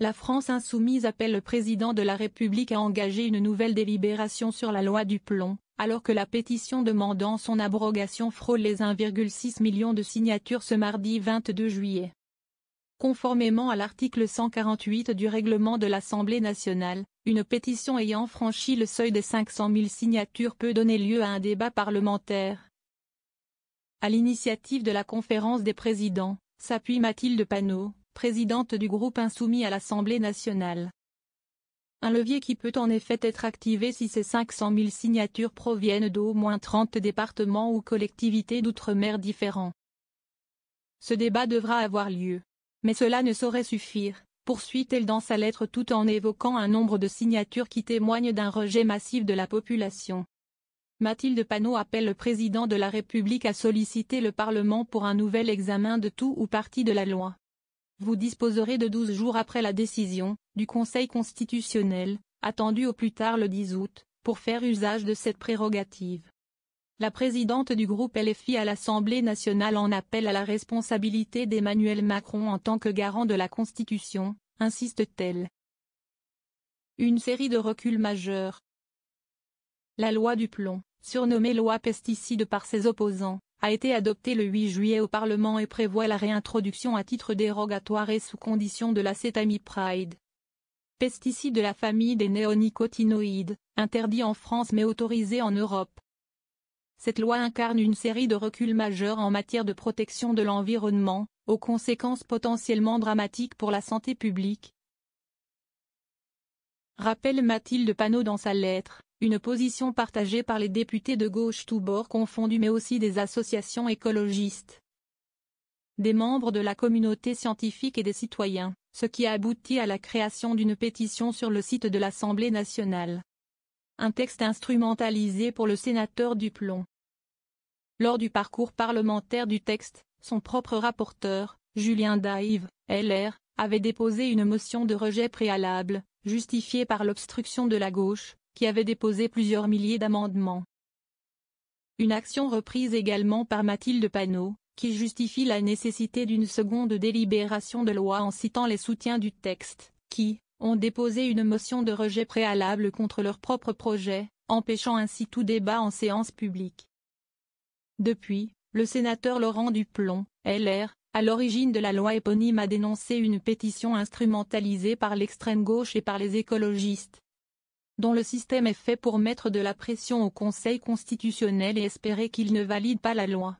La France insoumise appelle le président de la République à engager une nouvelle délibération sur la loi du plomb, alors que la pétition demandant son abrogation frôle les 1,6 million de signatures ce mardi 22 juillet. Conformément à l'article 148 du règlement de l'Assemblée nationale, une pétition ayant franchi le seuil des 500 000 signatures peut donner lieu à un débat parlementaire. À l'initiative de la Conférence des présidents, s'appuie Mathilde Panot, présidente du groupe insoumis à l'Assemblée nationale. Un levier qui peut en effet être activé si ces 500 000 signatures proviennent d'au moins 30 départements ou collectivités d'outre-mer différents. Ce débat devra avoir lieu. Mais cela ne saurait suffire, poursuit-elle dans sa lettre tout en évoquant un nombre de signatures qui témoignent d'un rejet massif de la population. Mathilde Panot appelle le président de la République à solliciter le Parlement pour un nouvel examen de tout ou partie de la loi. Vous disposerez de 12 jours après la décision du Conseil constitutionnel, attendue au plus tard le 10 août, pour faire usage de cette prérogative. La présidente du groupe LFI à l'Assemblée nationale en appelle à la responsabilité d'Emmanuel Macron en tant que garant de la Constitution, insiste-t-elle. Une série de reculs majeurs. La loi du plomb, surnommée loi pesticides par ses opposants, a été adoptée le 8 juillet au Parlement et prévoit la réintroduction à titre dérogatoire et sous condition de l'acétamipride. Pesticide de la famille des néonicotinoïdes, interdit en France mais autorisé en Europe. Cette loi incarne une série de reculs majeurs en matière de protection de l'environnement, aux conséquences potentiellement dramatiques pour la santé publique. Rappelle Mathilde Panot dans sa lettre, une position partagée par les députés de gauche tous bords confondus mais aussi des associations écologistes, des membres de la communauté scientifique et des citoyens, ce qui a abouti à la création d'une pétition sur le site de l'Assemblée nationale. Un texte instrumentalisé pour le sénateur du plomb. Lors du parcours parlementaire du texte, son propre rapporteur, Julien Daïve, LR, avait déposé une motion de rejet préalable, justifiée par l'obstruction de la gauche, qui avait déposé plusieurs milliers d'amendements. Une action reprise également par Mathilde Panot, qui justifie la nécessité d'une seconde délibération de loi en citant les soutiens du texte, qui ont déposé une motion de rejet préalable contre leur propre projet, empêchant ainsi tout débat en séance publique. Depuis, le sénateur Laurent Duplomb, LR, à l'origine de la loi éponyme a dénoncé une pétition instrumentalisée par l'extrême gauche et par les écologistes, dont le système est fait pour mettre de la pression au Conseil constitutionnel et espérer qu'il ne valide pas la loi.